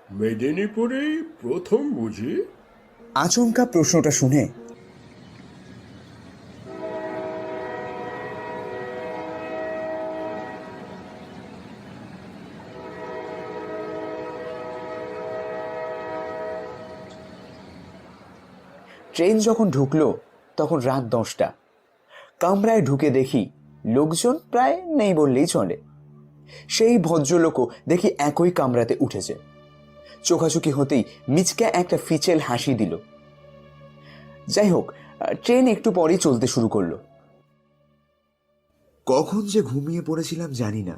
মেদিনীপুরেই প্রথম বুঝি? আচমকা প্রশ্নটা শুনে ট্রেন যখন ঢুকলো তখন রাত 10টা। কামরায় ঢুকে দেখি লোকজন প্রায় নেই বললেই চলে। সেই ভদ্রলোকও দেখি একই কামরাতে উঠেছে। চোখাচোখি হতেই মিচকে একটা ফিচেল হাসি দিল। যাই হোক, ট্রেন একটু পরেই চলতে শুরু করলো। কখন যে ঘুমিয়ে পড়েছিলাম জানি না।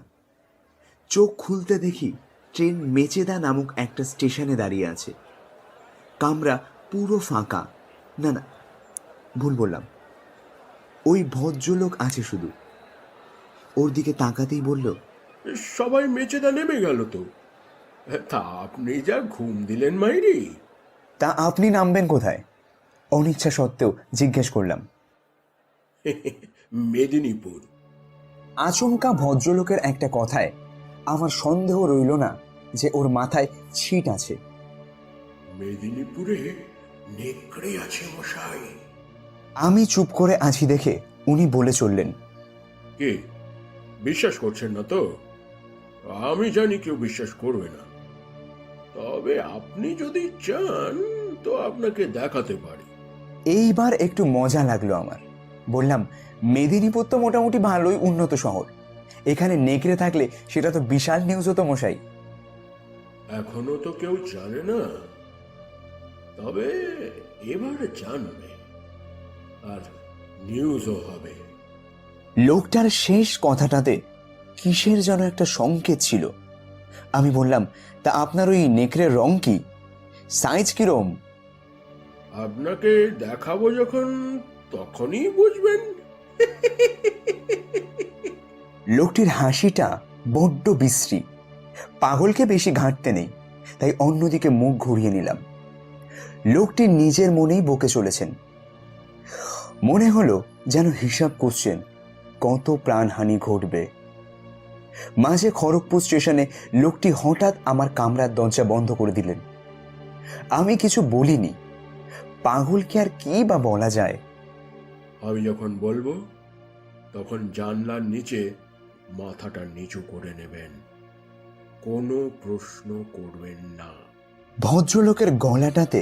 চোখ খুলতে দেখি ট্রেন মেচেদা নামক একটা স্টেশনে দাঁড়িয়ে আছে। কামরা পুরো ফাঁকা। না না, ভুল বললাম, ওই ভদ্রলোক আছে শুধু। ওর দিকে তাকাতেই বলল, সবাই মেচেদা নেমে গেল তো। তা আপনি যা ঘুম দিলেন মাইরি। তা আপনি নামবেন কোথায়? অনিচ্ছা সত্ত্বেও জিজ্ঞেস করলাম। মেদিনীপুর। আচমকা ভদ্রলোকের একটা কথায় আমার সন্দেহ রইল না যে ওর মাথায় ছিট আছে। মেদিনীপুরে নেকড়ে আছে মশাই। আমি চুপ করে আছি দেখে উনি বলে চললেন, কে বিশ্বাস করছেন না তো? আমি জানি কেউ বিশ্বাস করবে না, তবে আপনি যদি চান তো আপনাকে দেখাতে পারি। এইবার একটু মজা লাগলো আমার। বললাম, মেদিনীপুর তো মোটামুটি ভালোই উন্নত শহর। এখানে নেকড়ে থাকলে সেটা তো বিশাল নিউজ হতো মশাই। এখনো তো কেউ জানে না, তবে এবার জানবে, আর নিউজও হবে। লোকটার শেষ কথাটাতে কিসের যেন একটা সংকেত ছিল। আমি বললাম, তা আপনার ওই নেকড়ের রং কি, সাইজ কিরম? আপনাকে দেখাবো যখন, তখনই বুঝবেন। লোকটির হাসিটা বড্ড বিশ্রী। পাগলকে বেশি ঘাঁটতে নেই, তাই অন্যদিকে মুখ ঘুরিয়ে নিলাম। লোকটি নিজের মনেই বকে চলেছেন। মনে হলো যেন হিসাব করছেন কত প্রাণহানি ঘটবে। মাঝে খড়গপুর স্টেশনে লোকটি হঠাৎ আমার কামরার দরজা বন্ধ করে দিলেন। আমি কিছু বলিনি। পাগলকে আর কি বা বলা যায়। আমি যখন বলবো তখন জানলার নিচে মাথাটা নিচু করে নেবেন, কোনো প্রশ্ন করবেন না। ভদ্রলোকের গলাটাতে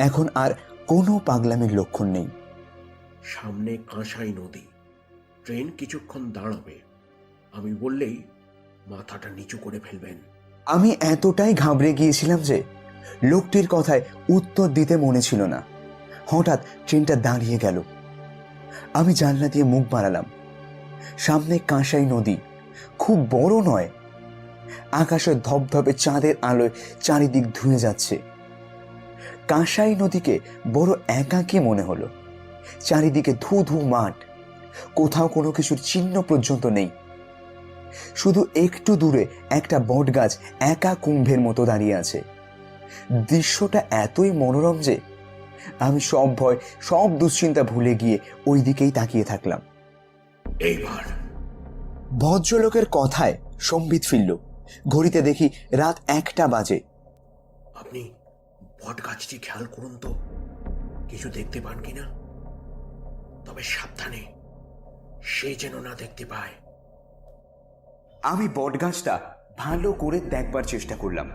এখন আর কোনো পাগলামির লক্ষণ নেই। সামনে কাঁসাই নদী, ট্রেন কিছুক্ষণ দাঁড়াবে, আমি বললেই মাথাটা নিচু করে ফেলবেন। আমি এতটাই ঘাবড়ে গিয়েছিলাম যে লোকটির কথায় উত্তর দিতে মনে ছিল না। হঠাৎ ট্রেনটা দাঁড়িয়ে গেল। আমি জানলা দিয়ে মুখ বাড়ালাম। সামনে কাঁসাই নদী, খুব বড় নয়। আকাশের ধপধপে চাঁদের আলোয় চারিদিক ধুয়ে যাচ্ছে। কাঁসাই নদীকে বড় একাকী মনে হলো। চারিদিকে ধু ধু মাঠ, কোথাও কোনো কিছুর চিহ্ন পর্যন্ত নেই। শুধু একটু দূরে একটা বট গাছ একা কুম্ভের মতো দাঁড়িয়ে আছে। দৃশ্যটা এতই মনোরম যে আমি সব ভয়, সব দুশ্চিন্তা ভুলে গিয়ে ওই দিকেই তাকিয়ে থাকলাম। এইবার ভদ্রলোকের কথায় সম্বিত ফিরল। ঘড়িতে দেখি রাত 1টা বাজে। আপনি বট গাছটি খেয়াল করুন তো, কিছু দেখতে পান কিনা। তবে সাবধানে, সে যেন না দেখতে পায়। আমি বটগাছটা ভালো করে দেখবার চেষ্টা করলাম।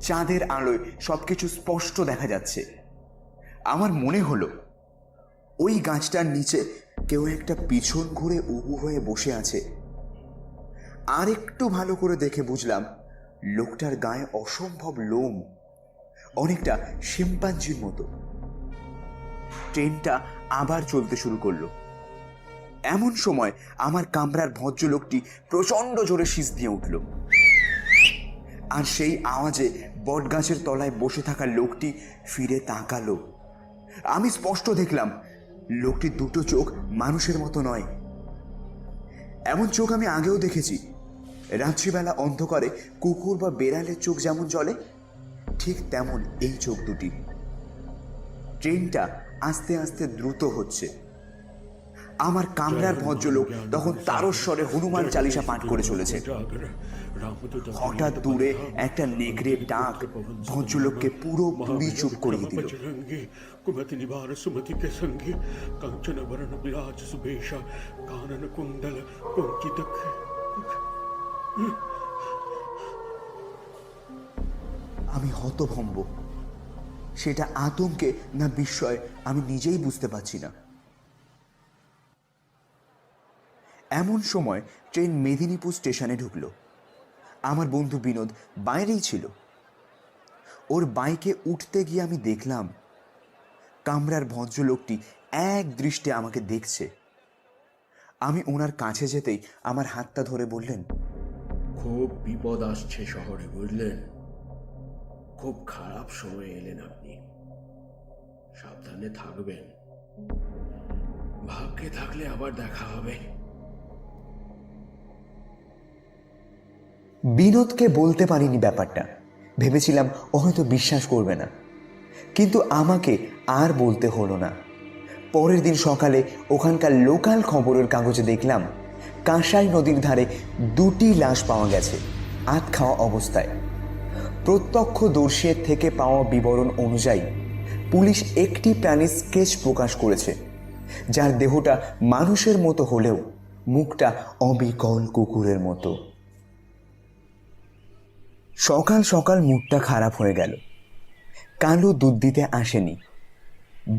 চাঁদের আলোয় সবকিছু স্পষ্ট দেখা যাচ্ছে। আমার মনে হলো ওই গাছটার নিচে কেউ একটা পিছন ঘুরে উবু হয়ে বসে আছে। আর একটু ভালো করে দেখে বুঝলাম লোকটার গায়ে অসম্ভব লোম, অনেকটা শিম্পাঞ্জির মতো। ট্রেনটা আবার চলতে শুরু করলো। এমন সময় আমার কামরার ভদ্রলোকটি প্রচন্ড জোরে শীষ দিয়ে উঠল। আর সেই আওয়াজে বটগাছের তলায় বসে থাকা লোকটি ফিরে তাকালো। আমি স্পষ্ট দেখলাম লোকটির দুটো চোখ মানুষের মতো নয়। এমন চোখ আমি আগেও দেখেছি। রাত্রিবেলা অন্ধকারে কুকুর বা বেড়ালের চোখ যেমন জ্বলে, ঠিক তেমন এই চোখ দুটি। ট্রেনটা আস্তে আস্তে দ্রুত হচ্ছে। আমার কামরার ভদ্রলোক তখন তারস্বরে হনুমান চালিসা পাঠ করে চলেছে। হঠাৎ দূরে একটা নেকড়ের ডাক ভদ্রলোককে পুরোপুরি চুপ করিয়ে দিল। कुमति निवार सुमति के संगी कंचन वरण विराज सुबेशा कानन कुंडल कुंचित। আমি হতভম্ব। সেটা আতঙ্কে না বিস্ময় আমি নিজেই বুঝতে পারছি না। এমন সময় ট্রেন মেদিনীপুর স্টেশনে ঢুকল। আমার বন্ধু বিনোদ বাইরেই ছিল। ওর বাইকে উঠতে গিয়ে আমি দেখলাম কামরার ভদ্রলোকটি এক দৃষ্টে আমাকে দেখছে। আমি ওনার কাছে যেতেই আমার হাতটা ধরে বললেন, খুব বিপদ আসছে শহরে, বুঝলেন? খুব খারাপ সময় এলেন আপনি, সাবধানে থাকবেন। ভাগ্যে থাকলে আবার দেখা হবে। বিনোদকে বলতে পারিনি ব্যাপারটা, ভেবেছিলাম ও হয়তো বিশ্বাস করবে না, কিন্তু আমাকে আর বলতে হলো না। পরের দিন সকালে ওখানকার লোকাল খবরের কাগজে দেখলাম কাঁসাই নদীর ধারে 2টি লাশ পাওয়া গেছে আধ খাওয়া অবস্থায়। প্রত্যক্ষদর্শীর থেকে পাওয়া বিবরণ অনুযায়ী পুলিশ একটি প্রাণীর স্কেচ প্রকাশ করেছে, যার দেহটা মানুষের মতো হলেও মুখটা অবিকল কুকুরের মতো। সকাল সকাল মুডটা খারাপ হয়ে গেল। কালু দুধ দিতে আসেনি।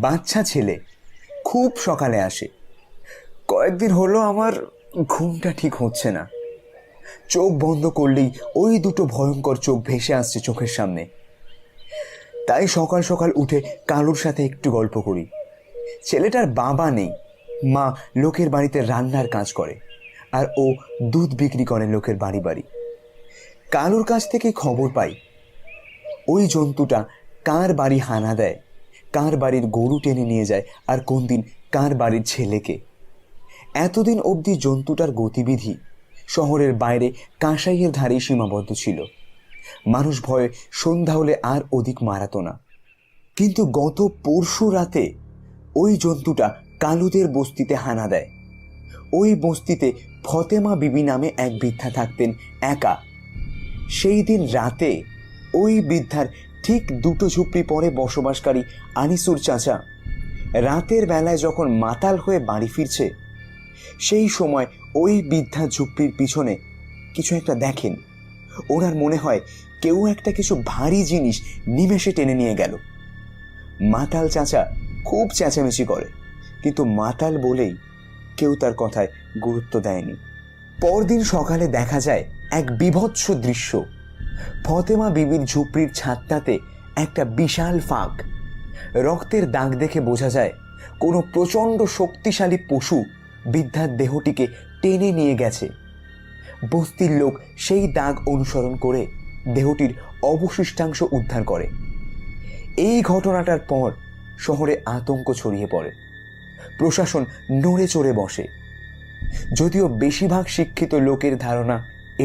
বাচ্চা ছেলে খুব সকালে আসে। কয়েকদিন হলো আমার ঘুমটা ঠিক হচ্ছে না। চোখ বন্ধ করলেই ওই দুটো ভয়ঙ্কর চোখ ভেসে আসছে চোখের সামনে। তাই সকাল সকাল উঠে কালুর সাথে একটু গল্প করি। ছেলেটার বাবা নেই, মা লোকের বাড়িতে রান্নার কাজ করে, আর ও দুধ বিক্রি করে লোকের বাড়ি বাড়ি। কালুর কাছ থেকে খবর পাই ওই জন্তুটা কার বাড়ি হানা দেয়, কার বাড়ির গরু টেনে নিয়ে যায়, আর কোন দিন কার বাড়ির ছেলেকে। এতদিন অবধি জন্তুটার গতিবিধি শহরের বাইরে কাঁসাইয়ের ধারেই সীমাবদ্ধ ছিল। মানুষ ভয়ে সন্ধ্যা হলে আর অধিক মারাতো না। কিন্তু গত পরশু রাতে ওই জন্তুটা কালুদের বস্তিতে হানা দেয়। ওই বস্তিতে ফতেমা বিবি নামে এক বৃদ্ধা থাকতেন একা। সেই দিন রাতে ওই বৃদ্ধার ঠিক 2 ঝুপড়ি পরে বসবাসকারী আনিসুর চাচা রাতের বেলায় যখন মাতাল হয়ে বাড়ি ফিরছে, সেই সময় ওই বৃদ্ধা ঝুপড়ির পিছনে কিছু একটা দেখেন। ওনার মনে হয় কেউ একটা কিছু ভারী জিনিস নিমেষে টেনে নিয়ে গেল। মাতাল চাচা খুব চেঁচামেচি করে, কিন্তু মাতাল বলেই কেউ তার কথায় গুরুত্ব দেয়নি। পরদিন সকালে দেখা যায় এক বীভৎস দৃশ্য। ফতেমা বিবির ঝুপড়ির ছাদটাতে একটা বিশাল ফাঁক। রক্তের দাগ দেখে বোঝা যায় কোনো প্রচণ্ড শক্তিশালী পশু বৃদ্ধার দেহটিকে টেনে নিয়ে গেছে। বস্তির লোক সেই দাগ অনুসরণ করে দেহটির অবশিষ্টাংশ উদ্ধার করে। এই ঘটনাটার পর শহরে আতঙ্ক ছড়িয়ে পড়ে। প্রশাসন নড়ে চড়ে বসে। যদিও বেশিরভাগ শিক্ষিত লোকের ধারণা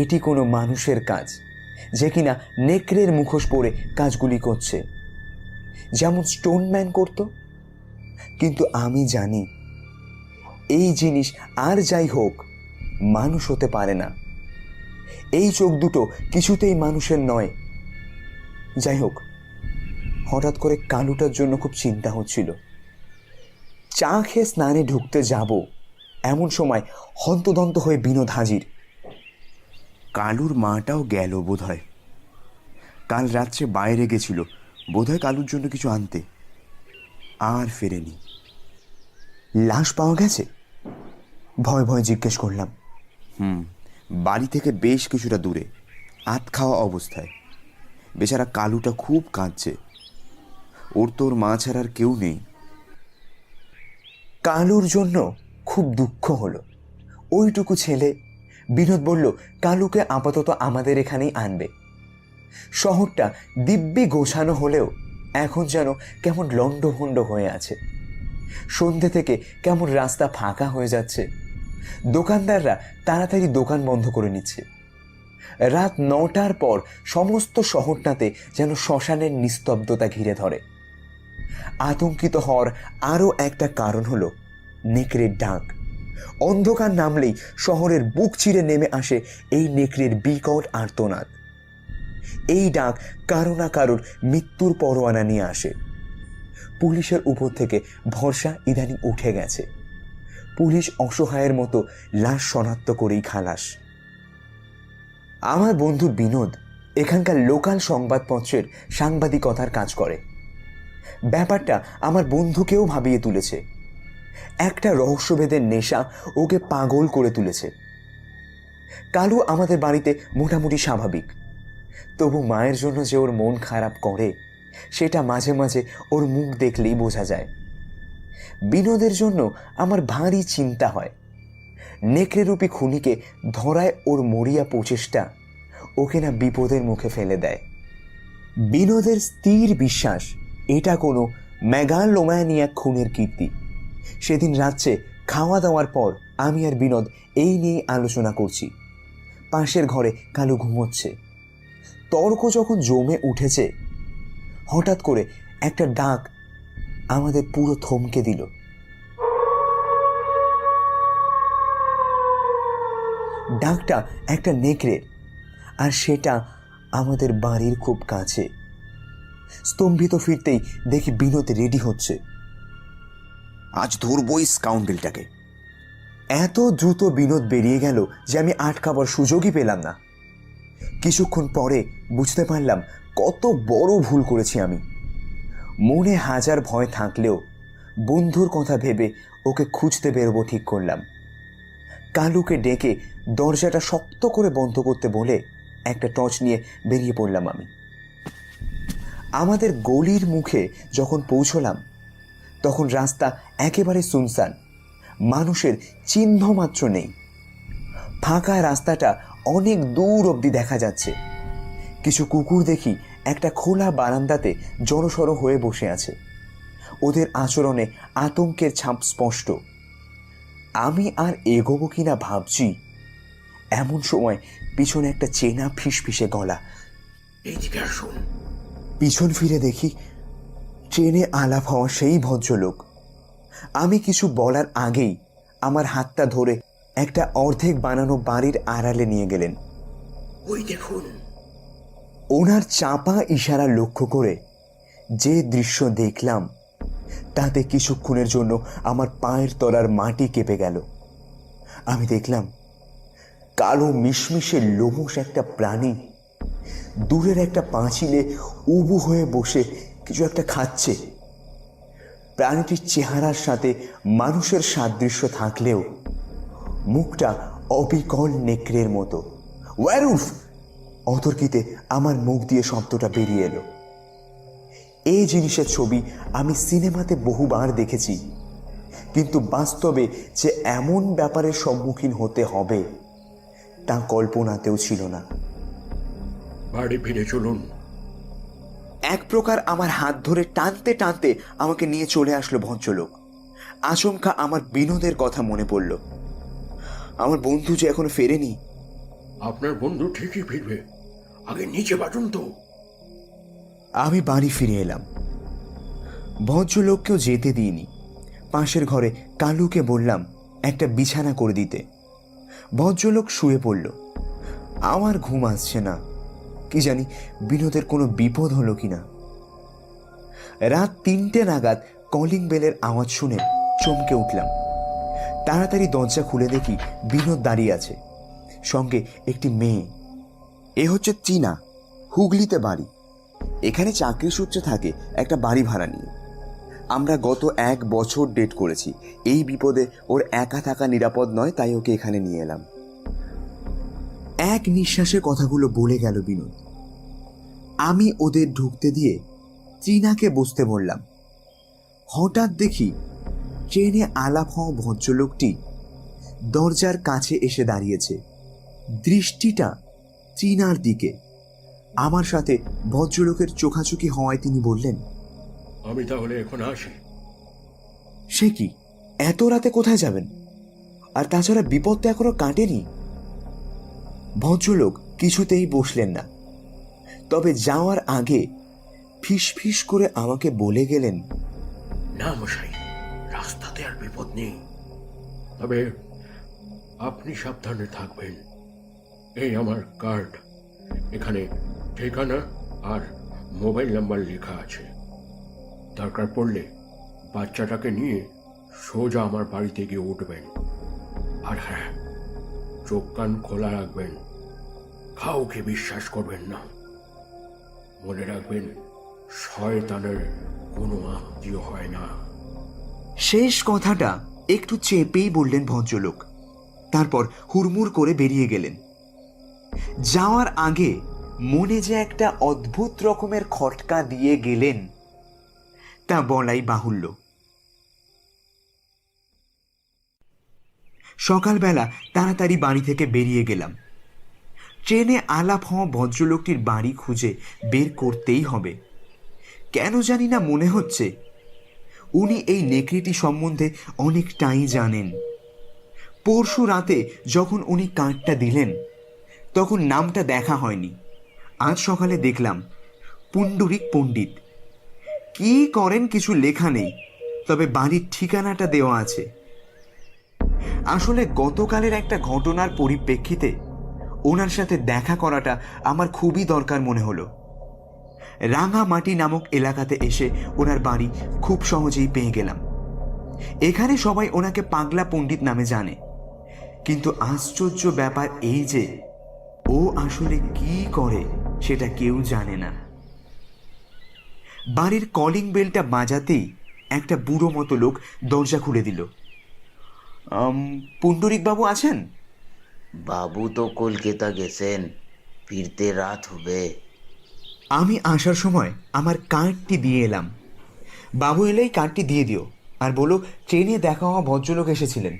এটি কোনো মানুষের কাজ, যে কিনা নেকড়ের মুখোশ পরে কাজগুলি করছে, যেমন স্টোনম্যান করত। কিন্তু আমি জানি এই জিনিস আর যাই হোক মানুষ হতে পারে না। এই চোখ দুটো কিছুতেই মানুষের নয়। যাই হোক, হঠাৎ করে কালুটার জন্য খুব চিন্তা হচ্ছিল। চা খেয়ে স্নানে ঢুকতে যাব, এমন সময় হন্তদন্ত হয়ে বিনোদ হাজির। কালুর মাটাও গেল বোধহয়। কাল রাত্রে বাইরে গেছিল বোধহয় কালুর জন্য কিছু আনতে, আর ফেরেনি। লাশ পাওয়া গেছে? ভয় ভয় জিজ্ঞেস করলাম। বাড়ি থেকে বেশ কিছুটা দূরে, আধ খাওয়া অবস্থায়। বেচারা কালুটা খুব কাঁদছে। ওর তোর মা ছাড়ার কেউ নেই। কালুর জন্য খুব দুঃখ হলো। ওইটুকু ছেলে। বিনোদ বলল কালুকে আপাতত আমাদের এখানেই আনবে। শহরটা দিব্যি গোছানো হলেও এখন যেন কেমন লণ্ডভণ্ড হয়ে আছে। সন্ধ্যে থেকে কেমন রাস্তা ফাঁকা হয়ে যাচ্ছে। দোকানদাররা তাড়াতাড়ি দোকান বন্ধ করে নিচ্ছে। রাত 9টার পর সমস্ত শহরটাতে যেন শ্মশানের নিস্তব্ধতা ঘিরে ধরে। আতঙ্কিত হওয়ার আরও একটা কারণ হলো নেকড়ের ডাক। অন্ধকার নামলেই শহরের বুক চিরে নেমে আসে এই নেকড়ের বিকট আর্তনাদ। এই ডাক কারো না কারোর মৃত্যুর পরোয়ানা নিয়ে আসে। পুলিশের উপর থেকে ভরসা ইদানিং উঠে গেছে। পুলিশ অসহায়ের মতো লাশ শনাক্ত করেই খালাস। আমার বন্ধু বিনোদ এখানকার লোকাল সংবাদপত্রের সাংবাদিকতার কাজ করে। ব্যাপারটা আমার বন্ধুকেও ভাবিয়ে তুলেছে। একটা রহস্যভেদের নেশা ওকে পাগল করে তুলেছে। কালু আমাদের বাড়িতে মোটামুটি স্বাভাবিক, তবু মায়ের জন্য যে ওর মন খারাপ করে সেটা মাঝে মাঝে ওর মুখ দেখলেই বোঝা যায়। বিনোদের জন্য আমার ভারী চিন্তা হয়। নেকড়েরূপী খুনিকে ধরায় ওর মরিয়া প্রচেষ্টা ওকে না বিপদের মুখে ফেলে দেয়। বিনোদের স্থির বিশ্বাস এটা কোনো মেগালোম্যানিয়াক খুনের কীর্তি। সেদিন রাত্রে খাওয়া দাওয়ার পর আমি আর বিনোদ এই নিয়ে আলোচনা করছি। পাশের ঘরে কালু ঘুমোচ্ছে। তর্ক যখন জমে উঠেছে, হঠাৎ করে একটা ডাক আমাদের পুরো থমকে দিল। ডাকটা একটা নেকড়ের, আর সেটা আমাদের বাড়ির খুব কাছে। স্তম্ভিত ফিরতেই দেখি বিনোদ রেডি হচ্ছে। আজ ধরবই স্কাউন্ডেলটাকে। এত দ্রুত বিনোদ বেরিয়ে গেল যে আমি আটকাবার সুযোগই পেলাম না। কিছুক্ষণ পরে বুঝতে পারলাম কত বড় ভুল করেছি আমি। মনে হাজার ভয় থাকলেও বন্ধুর কথা ভেবে ওকে খুঁজতে বেরোবো ঠিক করলাম। কালুকে ডেকে দরজাটা শক্ত করে বন্ধ করতে বলে একটা টর্চ নিয়ে বেরিয়ে পড়লাম আমি। আমাদের গলির মুখে যখন পৌঁছলাম তখন রাস্তা একেবারে সুনসান, মানুষের চিহ্ন মাত্র নেই। ফাঁকা রাস্তাটা অনেক দূর অবধি দেখা যাচ্ছে। কিছু কুকুর দেখি একটা খোলা বারান্দাতে জড়সড় হয়ে বসে আছে। ওদের আচরণে আতঙ্কের ছাপ স্পষ্ট। আমি আর এগোবো কিনা ভাবছি, এমন সময় পিছনে একটা চেনা ফিসফিসে গলা। এইদিকে আসুন। পিছন ফিরে দেখি ট্রেনে আলাপ হওয়া সেই ভদ্রলোক। আমি কিছু বলার আগেই আমার হাতটা ধরে একটা অর্ধেক বানানো বাড়ির আড়ালে নিয়ে গেলেন। ওই দেখুন। ওনার চাপা ইশারা লক্ষ্য করে যে দৃশ্য দেখলাম তাতে কিছুক্ষণের জন্য আমার পায়ের তলার মাটি কেঁপে গেল। আমি দেখলাম কালো মিশমিশে লোমশ একটা প্রাণী দূরের একটা পাঁচিলে উবু হয়ে বসে কিছু একটা খাচ্ছে। প্রাণীটির চেহারার সাথে মানুষের সাদৃশ্য থাকলেও মুখটা অবিকল নেকড়ের মতো। ওয়ারুফ! অতর্কিতে আমার মুখ দিয়ে শব্দটা বেরিয়ে এলো। এই জিনিসের ছবি আমি সিনেমাতে বহুবার দেখেছি, কিন্তু বাস্তবে যে এমন ব্যাপারের সম্মুখীন হতে হবে তা কল্পনাতেও ছিল না। বাড়ি ফিরে চলুন। এক প্রকার আমার হাত ধরে টানতে টানতে আমাকে নিয়ে চলে আসলো ভদ্রলোক। আচমকা আমার বিনোদের কথা মনে পড়ল। আমার বন্ধু যে এখনো ফেরেনি। আপনার বন্ধু ঠিকই ফিরবে, আগে নিচে বাটুন তো। আমি বাড়ি ফিরে এলাম। ভদ্রলোককেও যেতে দিইনি। পাশের ঘরে কালুকে বললাম একটা বিছানা করে দিতে। ভদ্রলোক শুয়ে পড়ল। আমার ঘুম আসছে না, কি জানি বিনোদের কোনো বিপদ হলো কিনা। রাত 3টে নাগাদ কলিং বেলের আওয়াজ শুনে চমকে উঠলাম। তাড়াতাড়ি দরজা খুলে দেখি বিনোদ দাঁড়িয়ে আছে, সঙ্গে একটি মেয়ে। এ হচ্ছে চীনা, হুগলিতে বাড়ি। এখানে চাকরি সূত্রে থাকে একটা বাড়ি ভাড়া নিয়ে। আমরা গত 1 বছর ডেট করেছি। এই বিপদে ওর একা থাকা নিরাপদ নয়, তাই ওকে এখানে নিয়ে এলাম। এক নিঃশ্বাসে কথাগুলো বলে গেল বিনোদ। আমি ওদের ঢুকতে দিয়ে চীনাকে বসতে বললাম। হঠাৎ দেখি ট্রেনে আলাপ হওয়া ভদ্রলোকটি দরজার কাছে এসে দাঁড়িয়েছে, দৃষ্টিটা চীনার দিকে। আমার সাথে ভদ্রলোকের চোখাচোখি হওয়ায় তিনি বললেন, আমি তাহলে এখন আসি। সে কি, এত রাতে কোথায় যাবেন? আর তাছাড়া বিপদ তো এখনো কাটেনি। ভদ্রলোক কিছুতেই বসলেন না, তবে যাওয়ার আগে ফিসফিস করে আমাকে বলে গেলেন, না মশাই, রাস্তাতে আর বিপদ নেই, তবে আপনি সাবধানে থাকবেন। এই আমার কার্ড, এখানে ঠিকানা আর মোবাইল নাম্বার লেখা আছে। দরকার পড়লে বাচ্চাটাকে নিয়ে সোজা আমার বাড়িতে গিয়ে উঠবেন। আর হ্যাঁ, চোখ কান খোলা রাখবেন, কাউকে বিশ্বাস করবেন না। মনে রাখবেন, শয়তানের কোনো আত্মীয় হয় না। শেষ কথাটা একটু চেপেই বললেন ভদ্রলোক, তারপর হুড়মুড় করে বেরিয়ে গেলেন। যাওয়ার আগে মনে যে একটা অদ্ভুত রকমের খটকা দিয়ে গেলেন তা বলাই বাহুল্য। সকালবেলা তাড়াতাড়ি বাড়ি থেকে বেরিয়ে গেলাম। ট্রেনে আলাপ হওয়া ভদ্রলোকটির বাড়ি খুঁজে বের করতেই হবে। কেন জানি না মনে হচ্ছে উনি এই নেকড়েটি সম্বন্ধে অনেকটাই জানেন। পরশু রাতে যখন উনি কার্ডটা দিলেন তখন নামটা দেখা হয়নি। আজ সকালে দেখলাম পুণ্ডরিক পণ্ডিত। কি করেন কিছু লেখা নেই, তবে বাড়ির ঠিকানাটা দেওয়া আছে। আসলে গতকালের একটা ঘটনার পরিপ্রেক্ষিতে ওনার সাথে দেখা করাটা আমার খুবই দরকার মনে হলো। রাঙামাটি নামক এলাকাতে এসে ওনার বাড়ি খুব সহজেই পেয়ে গেলাম। এখানে সবাই ওনাকে পাগলা পণ্ডিত নামে জানে, কিন্তু আশ্চর্য ব্যাপার এই যে ও আসলে কি করে সেটা কেউ জানে না। বাড়ির কলিং বেলটা বাজাতেই একটা বুড়ো মতো লোক দরজা খুলে দিল। পুণ্ডরিক বাবু আছেন? বাবু তো কলকাতা গেছেন, ফিরতে রাত হবে। আমি আসার সময় আমার কার্ডটি দিয়ে এলাম। বাবু এলেই কার্ডটি দিয়ে দিও, আর বলো ট্রেনে দেখা হওয়া ভদ্রলোক এসেছিলেন।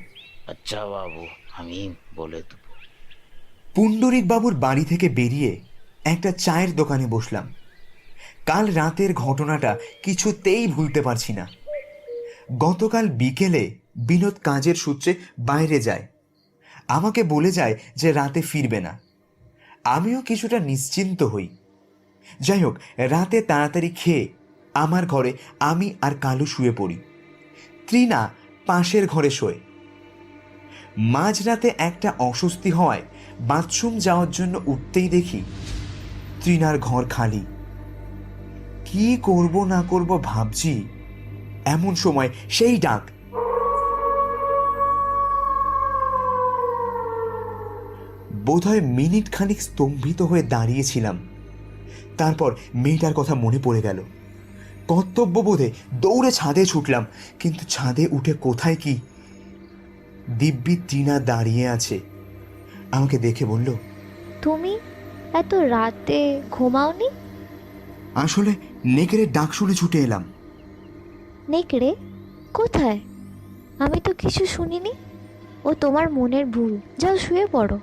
আচ্ছা বাবু, আমি বলে দেবো। পুণ্ডরিক বাবুর বাড়ি থেকে বেরিয়ে একটা চায়ের দোকানে বসলাম। কাল রাতের ঘটনাটা কিছুতেই ভুলতে পারছি না। গতকাল বিকেলে বিনোদ কাজের সূত্রে বাইরে যায়, আমাকে বলে যায় যে রাতে ফিরবে না। আমিও কিছুটা নিশ্চিন্ত হই। যাই হোক, রাতে তাড়াতাড়ি খেয়ে আমার ঘরে আমি আর কালু শুয়ে পড়ি। ত্রিনা পাশের ঘরে শোয়। মাঝরাতে একটা অস্বস্তি হওয়ায় বাথরুম যাওয়ার জন্য উঠতেই দেখি ত্রিনার ঘর খালি। কি করব না করব ভাবছি, এমন সময় সেই ডাক। বোধহয় মিনিট খানিক স্তম্ভিত হয়ে দাঁড়িয়েছিলাম। তারপর মেয়েটার কথা মনে পড়ে গেল। কর্তব্যবোধে দৌড়ে ছাদে ছুটলাম, কিন্তু ছাদে উঠে কোথায় কি, দিব্যি টিনা দাঁড়িয়ে আছে। আমাকে দেখে বলল, তুমি এত রাতে ঘুমাওনি? আসলে নেকড়ের ডাক শুনে ছুটে এলাম। নেকড়ে কোথায়? আমি তো কিছু শুনিনি। ও তোমার মনের ভুল, যাও শুয়ে পড়ো।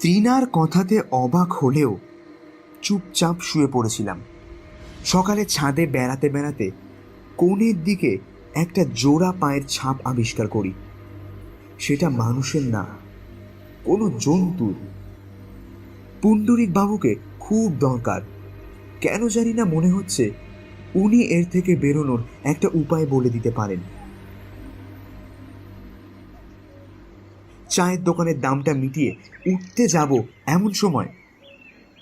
ত্রিনার কথাতে অবাক হলেও চুপচাপ শুয়ে পড়েছিলাম। সকালে ছাদে বেড়াতে বেড়াতে কোণের দিকে একটা জোড়া পায়ের ছাপ আবিষ্কার করি। সেটা মানুষের না, কোনো জন্তুর। পুণ্ডরিক বাবুকে খুব দরকার। কেন জানি না মনে হচ্ছে উনি এর থেকে বেরোনোর একটা উপায় বলে দিতে পারেন। চায়ের দোকানের দামটা মিটিয়ে উঠতে যাব এমন সময়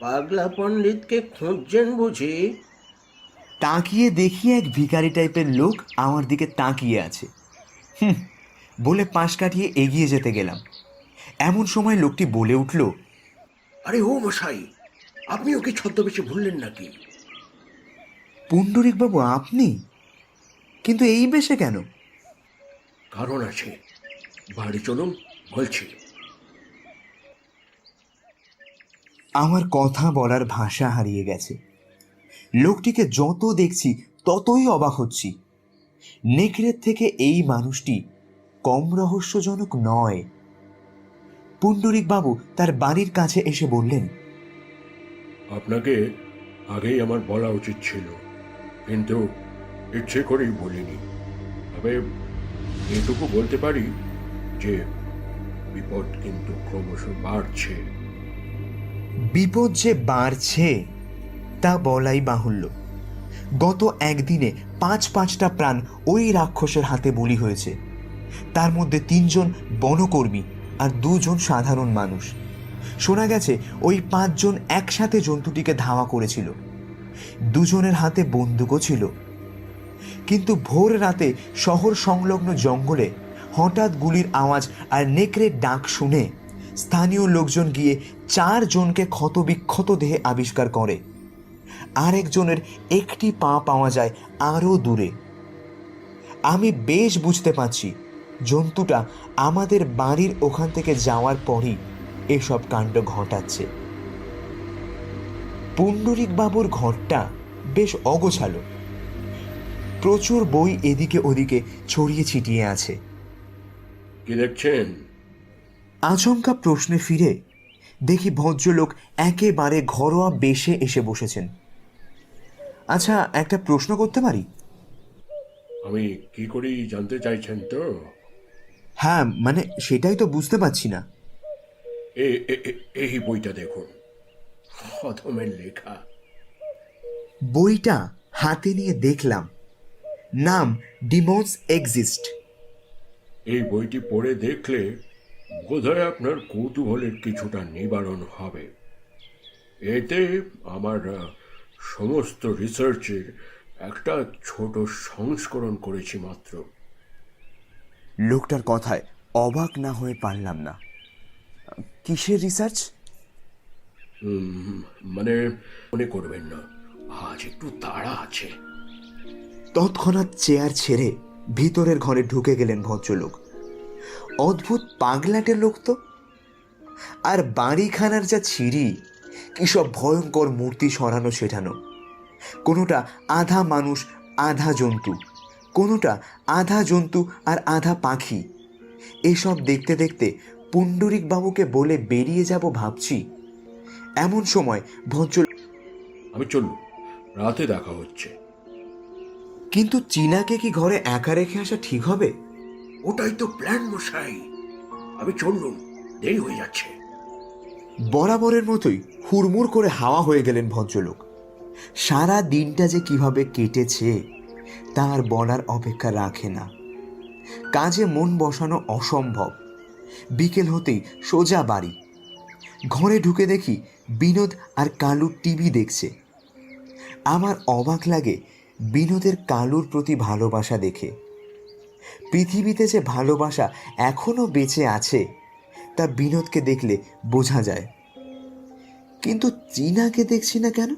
পাগলা পণ্ডিতকে খুঁজছেন বুঝি? তাকিয়ে দেখি এক ভিখারি টাইপের লোক আমার দিকে তাকিয়ে আছে। বলে পাশ কাটিয়ে এগিয়ে যেতে গেলাম। এমন সময় লোকটি বলে উঠল, আরে ও মশাই, আপনি ওকে ছদ্মবেশে ভুললেন নাকি? পুণ্ডরিক বাবু আপনি? কিন্তু এই বেশে কেন? কারণ আছে, বাড়ি চলুন বলছি। আমার কথা বলার ভাষা হারিয়ে গেছে। লোকটিকে যত দেখছি ততই অবাক হচ্ছি। নেকড়ের থেকে এই মানুষটি কম রহস্যজনক নয়। পুণ্ডরিক বাবু তার বাড়ির কাছে এসে বললেন, আপনাকে আগেই আমার বলা উচিত ছিল, কিন্তু ইচ্ছে করেই বলিনি। তবে এটুকু বলতে পারি যে বিপদ কিন্তু ক্রমশ বাড়ছে। বিপদ যে বাড়ছে তা বলাই বাহুল্য। গত একদিনে 5-5টা প্রাণ ওই রাক্ষসের হাতে বলি হয়েছে। তার মধ্যে 3 জন বনকর্মী আর 2 জন সাধারণ মানুষ। শোনা গেছে ওই 5 জন একসাথে জন্তুটিকে ধাওয়া করেছিল। 2 জনের হাতে বন্দুকও ছিল। কিন্তু ভোর রাতে শহর সংলগ্ন জঙ্গলে হঠাৎ গুলির আওয়াজ আর নেকড়ের ডাক শুনে স্থানীয় লোকজন গিয়ে 4 জনকে ক্ষতবিক্ষত দেহে আবিষ্কার করে। আরেকজনের একটি পা পাওয়া যায় আরও দূরে। আমি বেশ বুঝতে পারছি জন্তুটা আমাদের বাড়ির ওখান থেকে যাওয়ার পরই এসব কাণ্ড ঘটাচ্ছে। পুণ্ডরিক বাবুর ঘরটা বেশ অগোছালো। প্রচুর বই এদিকে ওদিকে ছড়িয়ে ছিটিয়ে আছে। কি দেখছেন? আচমকা প্রশ্নে ফিরে দেখি ভদ্রলোক একেবারে ঘরোয়া বেশে এসে বসেছেন। আচ্ছা, একটা প্রশ্ন করতে পারি? আমি কি করি জানতে চাইছেন তো? হ্যাঁ, মানে সেটাই তো বুঝতে পারছি না। এই বইটা দেখুন, অধমের লেখা। বইটা হাতে নিয়ে দেখলাম, নাম ডিমন্স এক্সিস্ট। এই বইটি পড়ে দেখলে বোধহয় আপনার কৌতূহলের কিছুটা নিবারণ হবে। এতে আমার সমস্ত রিসার্চের একটা ছোট সংস্করণ করেছি মাত্র। লোকটার কথায় অবাক না হয়ে পারলাম না। কিসের রিসার্চ? মানে মনে করবেন না, আজ একটু তাড়া আছে। তৎক্ষণাৎ চেয়ার ছেড়ে ভিতরের ঘরে ঢুকে গেলেন ভদ্রলোক। অদ্ভুত পাগলাটে লোক তো। আর বাড়িখানার যা ছিঁড়ি, কি সব ভয়ঙ্কর মূর্তি সরানো সেটানো। কোনোটা আধা মানুষ আধা জন্তু, কোনোটা আধা জন্তু আর আধা পাখি। এসব দেখতে দেখতে পুণ্ডরিক বাবুকে বলে বেরিয়ে যাব ভাবছি, এমন সময় ভদ্রলোক, আমি চললুম, রাতে দেখা হচ্ছে। কিন্তু চীনাকে কি ঘরে একা রেখে আসা ঠিক হবে? ওটাই তো প্ল্যান মশাই। আমি চললুম, দেরি হয়ে যাচ্ছে। বরাবরের মতোই হুড়মুড় করে হাওয়া হয়ে গেলেন ভদ্রলোক। সারা দিনটা যে কিভাবে কেটেছে তার বলার অপেক্ষা রাখে না। কাজে মন বসানো অসম্ভব। বিকেল হতেই সোজা বাড়ি। ঘরে ঢুকে দেখি বিনোদ আর কালু টিভি দেখছে। আমার অবাক লাগে বিনোদের কালুর প্রতি ভালোবাসা দেখে। পৃথিবীতে যে ভালোবাসা এখনো বেঁচে আছে তা বিনোদকে দেখলে বোঝা যায়। কিন্তু চীনাকে দেখছি না কেন?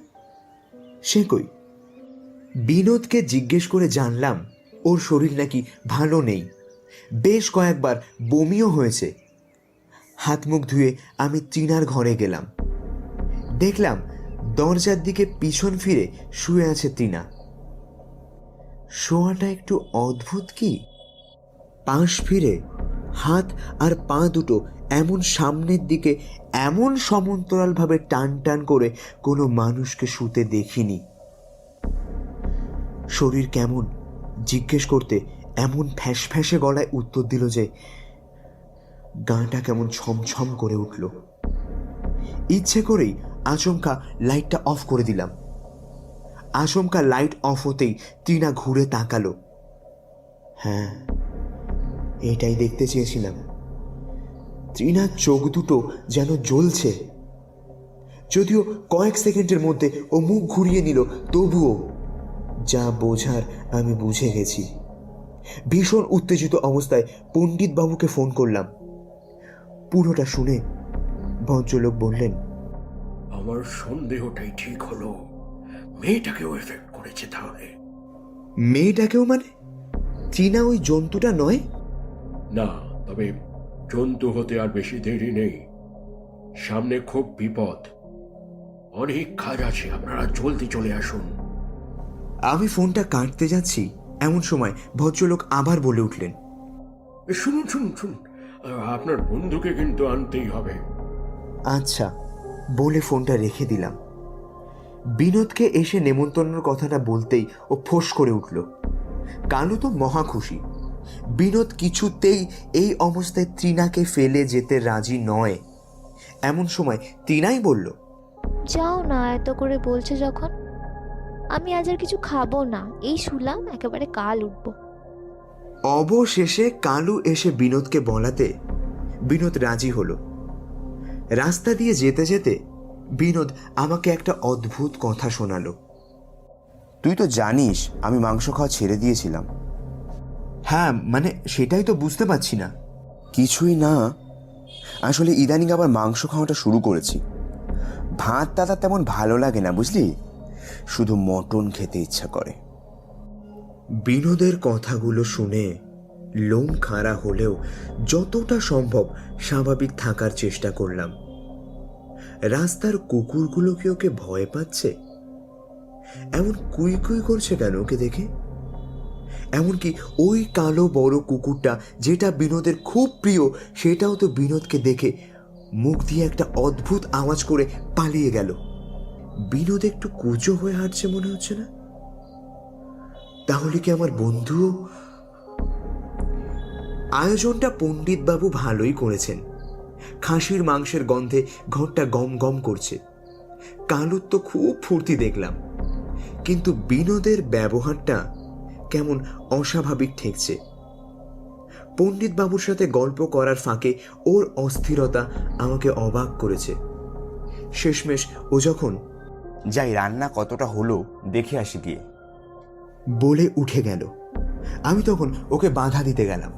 সে কই? বিনোদকে জিজ্ঞেস করে জানলাম ওর শরীর নাকি ভালো নেই, বেশ কয়েকবার বমিও হয়েছে। হাত মুখ ধুয়ে আমি চীনার ঘরে গেলাম। দেখলাম দরজার দিকে পিছন ফিরে শুয়ে আছে টিনা। শোয়াটা একটু অদ্ভুত কি? পাশ ফিরে হাত আর পা দুটো এমন সামনের দিকে এমন সমান্তরালভাবে টান টান করে কোনো মানুষকে শুতে দেখিনি। শরীর কেমন জিজ্ঞেস করতে এমন ফ্যাঁস ফ্যাঁসে গলায় উত্তর দিল যে গাঁটা কেমন ছমছম করে উঠল। ইচ্ছে করেই আচমকা লাইটটা অফ করে দিলাম। আচমকা লাইট অফ হতেই টিনা ঘুরে তাকালো। হ্যাঁ, এটাই দেখতে চেয়েছিলাম। টিনার চোখ দুটো যেন জ্বলছে। যদিও কয়েক সেকেন্ডের মধ্যে ও মুখ ঘুরিয়ে নিল, তবুও যা বোঝার আমি বুঝে গেছি। ভীষণ উত্তেজিত অবস্থায় পণ্ডিতবাবুকে ফোন করলাম। পুরোটা শুনে ভদ্রলোক বললেন, আমার সন্দেহটাই ঠিক হলো, মেয়েটাকেও এফেক্ট করেছে তাহলে। মেয়েটাকেও? মানে চীনা ওই জন্তুটা নয়? না, তবে জন্তু হতে আর বেশি দেরি নেই। সামনে খুব বিপদ, অনেক কাজ আছে, আপনারা জলদি চলে আসুন। আমি ফোনটা কাটতে যাচ্ছি এমন সময় ভদ্রলোক আবার বলে উঠলেন, শুনুন শুনুন শুনুন, আপনার বন্ধুকে কিন্তু আনতেই হবে। আচ্ছা বলে ফোনটা রেখে দিলাম। বিনোদকে এসে নেমন্তন্নের কথাটা বলতেই ও ফোঁস করে উঠল। কালু তো মহা খুশি। বিনোদ কিছুতেই এই অবস্থায় ত্রিনাকে ফেলে যেতে রাজি নয়। এমন সময় ত্রিনাই বলল, যাও না, এত করে বলছে যখন। আমি আজ আর কিছু খাবো না, এই শুলাম, একেবারে কাল উঠবো। অবশেষে কালু এসে বিনোদকে বলাতে বিনোদ রাজি হলো। রাস্তা দিয়ে যেতে যেতে বিনোদ আমাকে একটা অদ্ভুত কথা শোনালো। তুই তো জানিস আমি মাংস খাওয়া ছেড়ে দিয়েছিলাম। হ্যাঁ, মানে সেটাই তো বুঝতে পারছি না। কিছুই না, আসলে ইদানিং আবার মাংস খাওয়াটা শুরু করেছি। ভাত দাদা তেমন ভালো লাগে না বুঝলি, শুধু মটন খেতে ইচ্ছা করে। বিনোদের কথাগুলো শুনে লোম খাড়া হলেও যতটা সম্ভব স্বাভাবিক থাকার চেষ্টা করলাম। রাস্তার কুকুরগুলো কি ওকে ভয় পাচ্ছে? এমন কুই কুই করছে কেন ওকে দেখে? এমনকি ওই কালো বড় কুকুরটা যেটা বিনোদের খুব প্রিয়, সেটাও তো বিনোদকে দেখে মুখ দিয়ে একটা অদ্ভুত আওয়াজ করে পালিয়ে গেল। বিনোদ একটু কুচো হয়ে হাঁটছে মনে হচ্ছে না? তাহলে কি আমার বন্ধু? আয়োজনটা পণ্ডিতবাবু ভালোই করেছেন। খাসির মাংসের গন্ধে ঘরটা গম গম করছে। কালুর তো খুব ফুর্তি দেখলাম, কিন্তু বিনোদের ব্যবহারটা কেমন অস্বাভাবিক ঠেকছে। পণ্ডিতবাবুর সাথে গল্প করার ফাঁকে ওর অস্থিরতা আমাকে অবাক করেছে। শেষমেশ ও যখন যাই রান্না কতটা হলো দেখে আসি গিয়ে বলে উঠে গেল, আমি তখন ওকে বাধা দিতে গেলাম,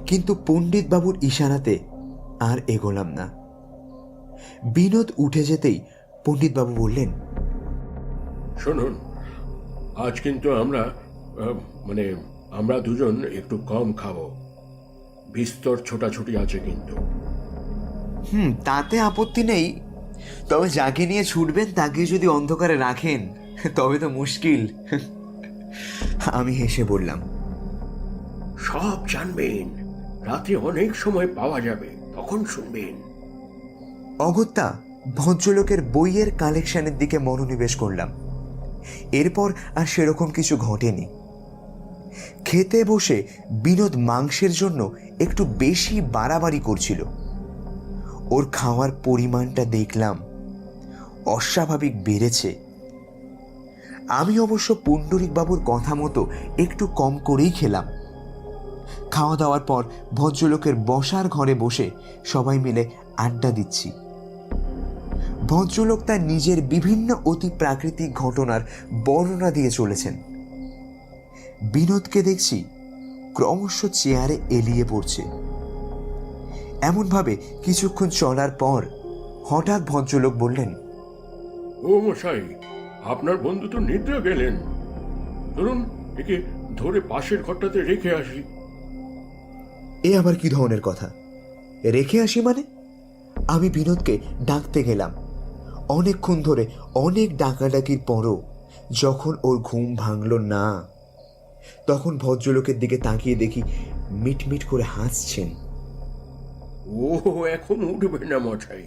কিন্তু পণ্ডিতবাবুর ইশারাতে আর এগোলাম না। বিনোদ উঠে যেতেই পণ্ডিতবাবু বললেন, শুনুন, আজ কিন্তু আমরা দুজন একটু কম খাবো। বিস্তর ছোটাছুটি আছে কিন্তু। তাতে আপত্তি নেই, তবে যাকে নিয়ে ছুটবেন তাকে যদি অন্ধকারে রাখেন তবে তো মুশকিল। আমি হেসে বললাম, সব জানবেন, রাতে অনেক সময় পাওয়া যাবে, তখন শুনবেন। অগত্যা ভদ্রলোকের বইয়ের কালেকশনের দিকে মনোনিবেশ করলাম। এরপর আর সেরকম কিছু ঘটেনি। খেতে বসে বিনোদ মাংসের জন্য একটু বেশি বাড়াবাড়ি করছিল। ওর খাওয়ার পরিমাণটা দেখলাম অস্বাভাবিক বেড়েছে। আমি অবশ্য পুণ্ডরিকবাবুর কথা মতো একটু কম করেই খেলাম। খাওয়া দাওয়ার পর ভদ্রলোকের বসার ঘরে বসে সবাই মিলে আড্ডা দিচ্ছি। ভদ্রলোক তার নিজের বিভিন্ন অতি প্রাকৃতিক ঘটনার বর্ণনা দিয়ে চলেছেন। বিনোদকে দেখছি ক্রমশ চেয়ারে এলিয়ে পড়ছে। এমনভাবে কিছুক্ষণ চলার পর হঠাৎ ভদ্রলোক বললেন, ও মশাই, আপনার বন্ধু তো নিদ্রা গেলেন। ধরুন, একে ধরে পাশের ঘরটাতে রেখে আসি। এ আবার কি ধরনের কথা? রেখে আসি মানে? আমি বিনোদকে ডাকতে গেলাম। অনেকক্ষণ ধরে অনেক ডাকাডাকির পরও যখন ওর ঘুম ভাঙল না, তখন ভদ্রলোকের দিকে তাকিয়ে দেখি মিটমিট করে হাসছেন। ও এখন উঠবে না মশাই,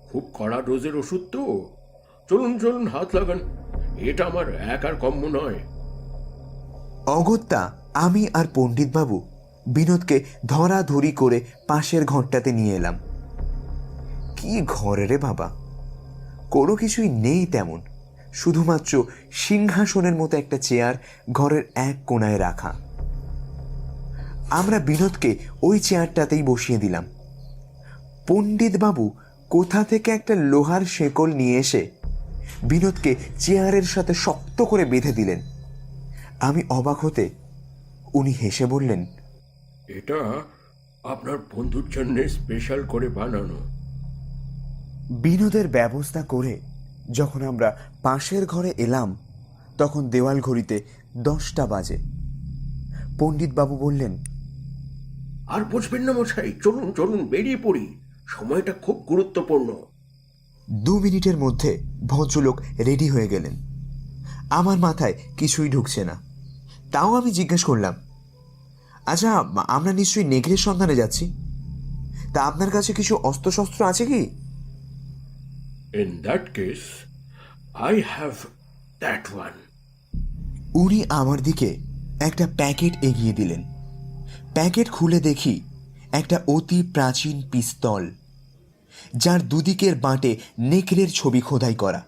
খুব কড়া ডোজের ওষুধ তো। চলুন চলুন, হাত লাগান, এটা আমার একার কম্য নয়। অগত্যা আমি আর পণ্ডিতবাবু বিনোদকে ধরাধরি করে পাশের ঘরটাতে নিয়ে এলাম। কি ঘর রে বাবা, কোনো কিছুই নেই তেমন, শুধুমাত্র সিংহাসনের মতো একটা চেয়ার ঘরের এক কোণায় রাখা। আমরা বিনোদকে ওই চেয়ারটাতেই বসিয়ে দিলাম। পণ্ডিতবাবু কোথা থেকে একটা লোহার শেকল নিয়ে এসে বিনোদকে চেয়ারের সাথে শক্ত করে বেঁধে দিলেন। আমি অবাক হতে উনি হেসে বললেন, এটা আপনার বন্ধুর জন্য স্পেশাল করে বানানো। বিনোদের ব্যবস্থা করে যখন আমরা পাশের ঘরে এলাম, তখন দেওয়াল ঘড়িতে 10টা বাজে। পণ্ডিতবাবু বললেন, আর বুঝবেন না মশাই, চলুন চলুন, বেরিয়ে পড়ি, সময়টা খুব গুরুত্বপূর্ণ। 2 মিনিটের মধ্যে ভদ্রলোক রেডি হয়ে গেলেন। আমার মাথায় কিছুই ঢুকছে না। তাও আমি জিজ্ঞেস করলাম, আচ্ছা, আমরা নিশ্চয়ই নেকড়ের সন্ধানে যাচ্ছি, তা আপনার কাছে কিছু অস্ত্রশস্ত্র আছে কি? In that case, I have that one. উনি আমার দিকে একটা প্যাকেট এগিয়ে দিলেন। প্যাকেট খুলে দেখি একটা অতি প্রাচীন পিস্তল, যার দুদিকের বাঁটে নেকড়ের ছবি খোদাই করা।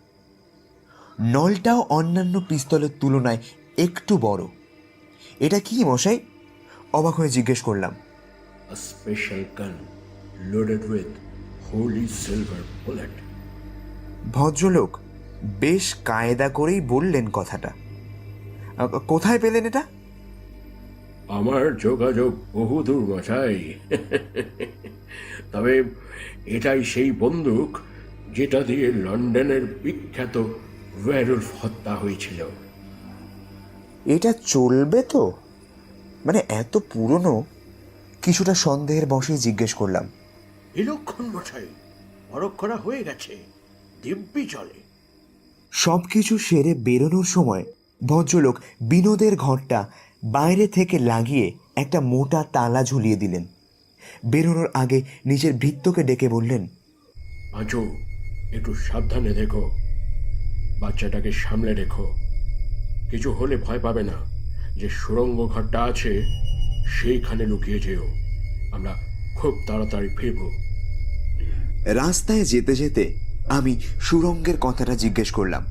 নলটাও অন্যান্য পিস্তলের তুলনায় একটু বড়। এটা কি মশাই? অবাক হয়ে জিজ্ঞেস করলাম। A special gun. loaded with holy silver bullet. ভদ্রলোক বেশ কায়দা করেই বললেন কথাটা। কোথায় পেলেন এটা? আমার যোগাযোগ বহুদূর মশাই। তবে এটাই সেই বন্দুক যেটা দিয়ে লন্ডনের বিখ্যাত ওয়্যারউলফ হত্যা হয়েছিল। এটা চলবে তো? মানে এত পুরনো? কিছুটা সন্দেহের বশেই জিজ্ঞেস করলাম। বিলক্ষণ মশাই, পরখ করা হয়ে গেছে, দিব্যি চলে। সবকিছু সেরে বেরোনোর সময় ভদ্রলোক বিনোদের ঘরটা বাইরে থেকে লাগিয়ে একটা মোটা তালা ঝুলিয়ে দিলেন। বেরোনোর আগে নিজের ভৃত্যকে ডেকে বললেন, পাঁচু, একটু সাবধানে দেখো, বাচ্চাটাকে সামলে রেখো। কিছু হলে ভয় পাবে না। যে সুড়ঙ্গ ঘরটা আছে সেইখানে লুকিয়ে যেও। আমরা খুব তাড়াতাড়ি ফিরব। রাস্তায় যেতে যেতে আমি সুড়ঙ্গের কথাটা জিজ্ঞেস করলাম।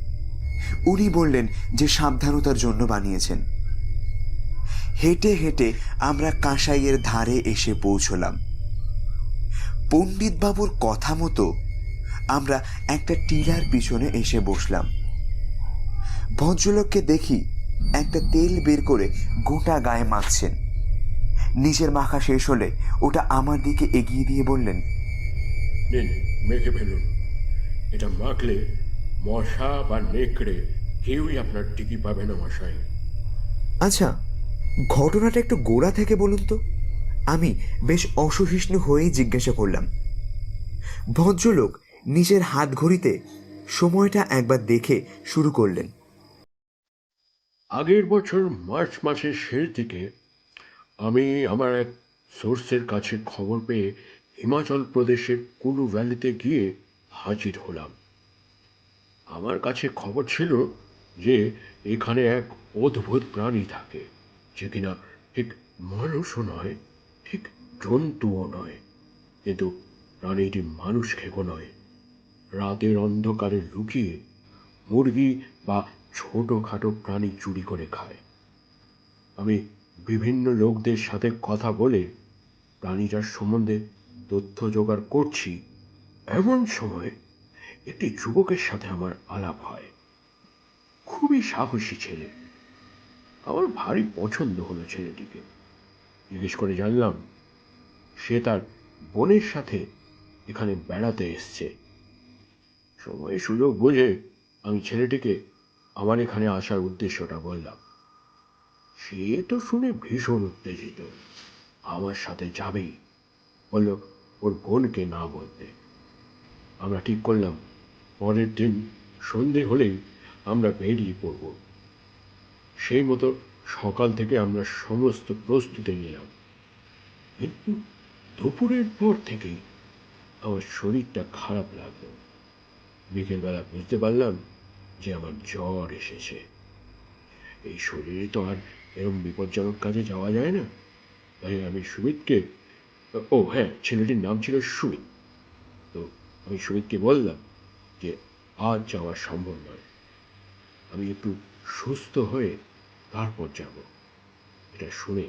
উনি বললেন যে সাবধানতার জন্য বানিয়েছেন। হেঁটে হেঁটে আমরা কাঁসাইয়ের ধারে এসে পৌঁছলাম। পণ্ডিতবাবুর কথা মতো আমরা একটা টিলার পিছনে এসে বসলাম। ভদ্রলোককে দেখি একটা তেল বের করে গোটা গায়ে মাখছেন। নিজের মাখা শেষ হলে ওটা আমার দিকে এগিয়ে দিয়ে বললেন, নিন, মেখে ফেলুন। এটা মাখলে মশা বা নেকড়ে কেউই আপনার টিকি পাবে না মশাই। আচ্ছা, ঘটনাটা একটু গোড়া থেকে বলুন তো। আমি বেশ অসহিষ্ণু হয়েই জিজ্ঞাসা করলাম। ভদ্রলোক নিজের হাত ঘড়িতে সময়টা একবার দেখে শুরু করলেন। আগের বছর মার্চ মাসের শেষ দিকে আমি আমার এক সোর্সের কাছে খবর পেয়ে হিমাচল প্রদেশের কুলু ভ্যালিতে গিয়ে হাজির হলাম। আমার কাছে খবর ছিল যে এখানে এক অদ্ভুত প্রাণী থাকে, যে কিনা ঠিক মানুষও নয়, ঠিক জন্তুও নয়, কিন্তু প্রাণীটি মানুষ খেকো নয়। রাতের অন্ধকারে লুকিয়ে মুরগি বা ছোটোখাটো প্রাণী চুরি করে খায়। আমি বিভিন্ন লোকদের সাথে কথা বলে প্রাণীটার সম্বন্ধে তথ্য জোগাড় করছি, এমন সময় একটি যুবকের সাথে আমার আলাপ হয়। খুবই সাহসী ছেলে। আমার ভারী পছন্দ হলো ছেলেটিকে। জিজ্ঞেস করে জানলাম সে তার বোনের সাথে এখানে বেড়াতে এসছে। সময় সুযোগ বুঝে আমি ছেলেটিকে আমার এখানে আসার উদ্দেশ্যটা বললাম। সে তো শুনে ভীষণ উত্তেজিত, আমার সাথে যাবেই, বলল ওর বোনকে না বলতে। আমরা ঠিক করলাম পরের দিন সন্ধে হলেই আমরা বেরিয়ে পড়ব। সেই মতো সকাল থেকে আমরা সমস্ত প্রস্তুতি নিলাম, কিন্তু দুপুরের পর থেকেই আমার শরীরটা খারাপ লাগলো। বিকেলবেলা বুঝতে পারলাম যে আমার জ্বর এসেছে। এই শরীরে তো আর এরকম বিপজ্জনক কাজে যাওয়া যায় না। তাই আমি সুমিতকে, ও হ্যাঁ, ছেলেটির নাম ছিল সুমিত, তো আমি সুমিতকে বললাম যে আজ যাওয়া সম্ভব নয়, আমি একটু সুস্থ হয়ে তারপর যাব। এটা শুনে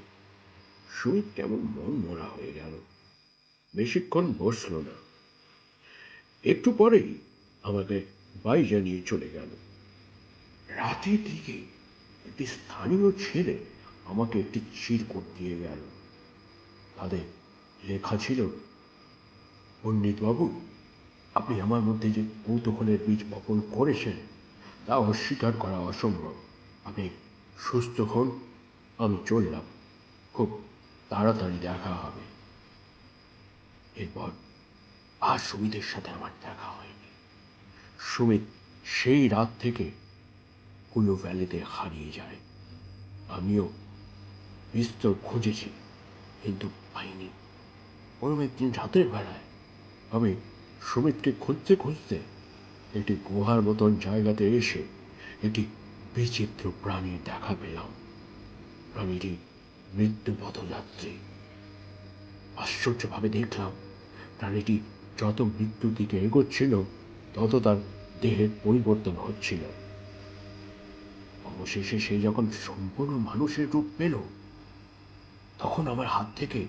সুমিত কেমন মন মরা হয়ে গেল, বেশিক্ষণ বসল না। একটু পরেই আমাকে বাই জানিয়ে চলে গেল। রাতের দিকে একটি স্থানীয় ছেলে আমাকে একটি চিরকুট দিয়ে গেল। তাদের লেখা ছিল, পণ্ডিতবাবু, আপনি আমার মধ্যে যে কৌতূহলের বীজ বপন করেছেন তা অস্বীকার করা অসম্ভব। আপনি সুস্থ হন, আমি চললাম, খুব তাড়াতাড়ি দেখা হবে। এরপর আর সুমিতের সাথে আমার দেখা হয়নি। সুমিত সেই রাত থেকে কুলু ভ্যালিতে হারিয়ে যায়। আমিও বিস্তর খুঁজেছি, কিন্তু পাইনি। ওরম একদিন রাতের বেলায় আমি সুমিতকে খুঁজতে খুঁজতে একটি গুহার মতন জায়গাতে এসে একটি বিচিত্র প্রাণীর দেখা পেলাম। প্রাণীটি মৃত্যু পথযাত্রী। আশ্চর্যভাবে দেখলাম প্রাণীটি যত মৃত্যুর দিকে এগোচ্ছিল তত তার দেহের পরিবর্তন হচ্ছিল। অবশেষে সে যখন সম্পূর্ণ মানুষের রূপ পেল, তখন আমার হাত থেকে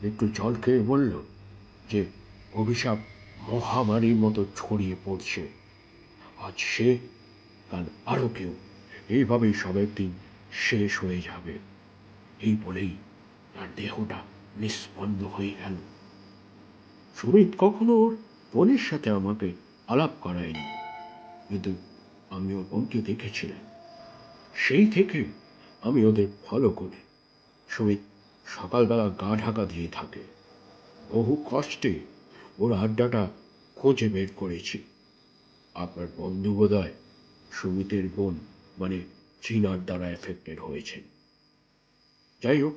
একটু জল খেয়ে বলল যে অভিশাপ মহামারীর মতো ছড়িয়ে পড়ছে। আজ সে, কাল আরো কেউ, এইভাবেই সবের দিন শেষ হয়ে যাবে। এই বলেই তার দেহটা নিস্পন্দ হয়ে গেল। সুমিত কখনো ওর বোনের সাথে আমাকে আলাপ করায়নি, কিন্তু আমি ওর বোনকে দেখেছিলাম। সেই থেকে আমি ওদের ফলো করি। সুমিত সকালবেলা গা ঢাকা দিয়ে থাকে। বহু কষ্টে ওর আড্ডাটা খুঁজে বের করেছি। আপনার বন্ধু বোধহয় সুমিতের বোন মানে চীনার দ্বারা এফেক্টেড হয়েছেন। যাই হোক,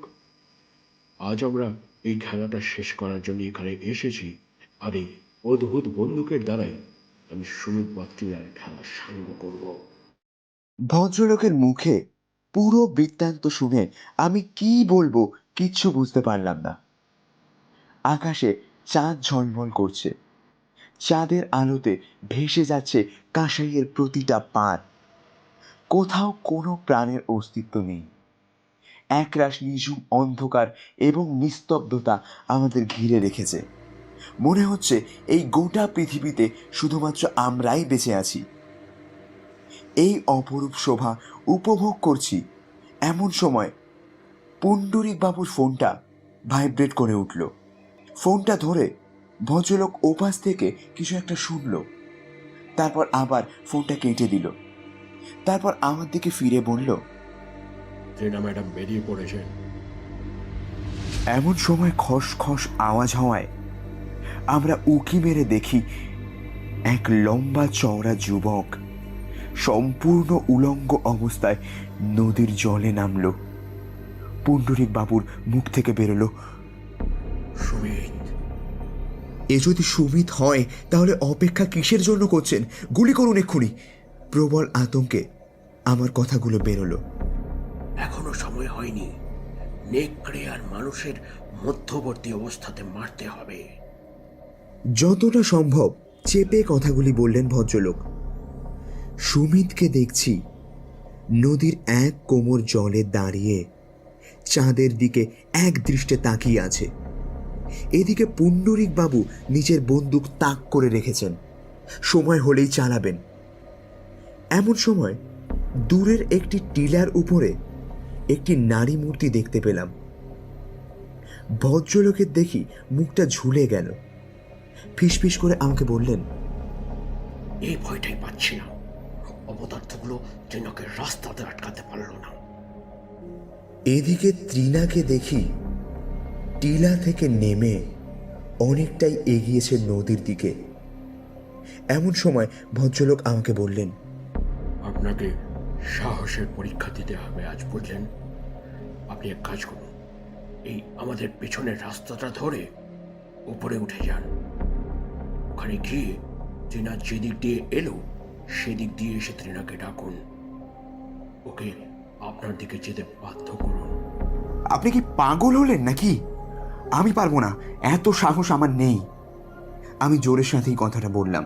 আজ আমরা এই খেলাটা শেষ করার জন্য এখানে এসেছি। আর এই অদ্ভুত বন্দুকের দ্বারাই আমি সুমিত বাত্রিয়ার খেলা সাঙ্গ করব। ভদ্রলোকের মুখে পুরো বৃত্তান্ত শুনে আমি কি বলবো কিচ্ছু বুঝতে পারলাম না। আকাশে চাঁদ ঝলমল করছে, চাঁদের আলোতে ভেসে যাচ্ছে কাঁসাইয়ের প্রতিটা পাত। কোথাও কোনো প্রাণের অস্তিত্ব নেই। একরাশ নিঝুম অন্ধকার এবং নিস্তব্ধতা আমাদের ঘিরে রেখেছে। মনে হচ্ছে এই গোটা পৃথিবীতে শুধুমাত্র আমরাই বেঁচে আছি। এই অপরূপ শোভা উপভোগ করছি এমন সময় পুণ্ডরিক বাবুর ফোনটা ভাইব্রেট করে উঠল। ফোনটা ধরে ভদ্রলোক ওপাশ থেকে কিছু একটা শুনল, তারপর আবার ফোনটা কেটে দিল। তারপর আমার দিকে ফিরে বলল, ট্রেনা ম্যাডাম বেরিয়ে পড়েছেন। এমন সময় খস খস আওয়াজ হওয়ায় আমরা উকি মেরে দেখি এক লম্বা চওড়া যুবক সম্পূর্ণ উলঙ্গ অবস্থায় নদীর জলে নামল। পুণ্ডরিক বাবুর মুখ থেকে বেরোলো, সুমিত। এ যদি সুমিত হয় তাহলে অপেক্ষা কিসের জন্য করছেন? গুলি করুন এক্ষুনি। প্রবল আতঙ্কে আমার কথাগুলো বেরোলো। এখনো সময় হয়নি। নেকড়ে আর মানুষের মধ্যবর্তী অবস্থাতে মারতে হবে। যতটা সম্ভব চেপে কথাগুলি বললেন ভদ্রলোক। সুমিতকে দেখছি নদীর এক কোমর জলে দাঁড়িয়ে চাঁদের দিকে এক দৃষ্টে তাকিয়ে আছে। এদিকে পুণ্ডরিক বাবু নিজের বন্দুক তাক করে রেখেছেন, সময় হলেই চালাবেন। এমন সময় দূরের একটি টিলার উপরে একটি নারী মূর্তি দেখতে পেলাম। ভদ্রলোকের দেখি মুখটা ঝুলে গেল। ফিসফিস করে আমাকে বললেন, এই ভয়টাই পাচ্ছি না। অপদার্থগুলো ট্রেনাকে রাস্তাতে আটকাতে পারল না। এদিকে ত্রিনাকে দেখি টিলা থেকে নেমে অনেকটাই এগিয়েছে নদীর দিকে। এমন সময় ভদ্রলোক আমাকে বললেন, আপনাকে সাহসের পরীক্ষা দিতে হবে আজ, বুঝলেন? আপনি এক কাজ করুন, এই আমাদের পেছনের রাস্তাটা ধরে উপরে উঠে যান। ওখানে গিয়ে ট্রেনা যেদিক দিয়ে এলো সেদিক দিয়ে এসে ট্রেনাকে ডাকুন। ওকে আপনার দিকে যেতে বাধ্য করুন। আপনি কি পাগল হলেন নাকি? আমি পারবো না, এত সাহস আমার নেই। আমি জোরের সাথেই কথাটা বললাম।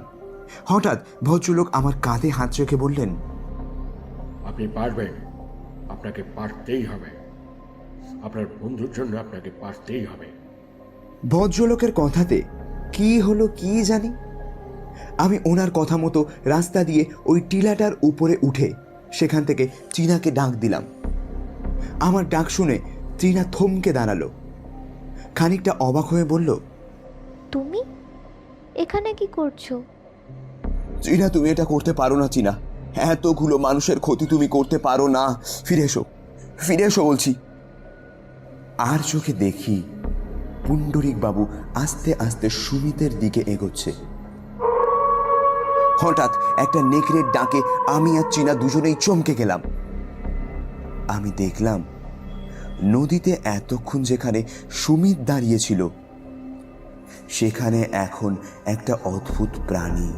হঠাৎ ভদ্রলোক আমার কাঁধে হাত রেখে বললেন, আপনি পারবেন। আপনাকে পারতেই হবে। আপনার বন্ধুর জন্য আপনাকে পারতেই হবে। ভদ্রলোকের কথাতে কি হলো কি জানি, আমি ওনার কথা মতো রাস্তা দিয়ে ওই টিলাটার উপরে উঠে সেখান থেকে চীনাকে ডাক দিলাম। আমার ডাক শুনে চীনা থমকে দাঁড়ালো, খানিকটা অবাক হয়ে বলল, তুমি এখানে কি করছো? চীনা, তুমি এটা করতে পারো না। চীনা, এতগুলো মানুষের ক্ষতি তুমি করতে পারো না। ফিরে এসো, ফিরে এসো বলছি। আর চোখে দেখি পুণ্ডরিক বাবু আস্তে আস্তে সুমিতের দিকে এগোচ্ছে। হঠাৎ একটা নেকড়ের ডাকে আমি আর চীনা দুজনেই চমকে গেলাম। আমি দেখলাম নদীতে এতক্ষণ যেখানে সুমিত দাঁড়িয়েছিল সেখানে এখন একটা অদ্ভুত প্রাণী,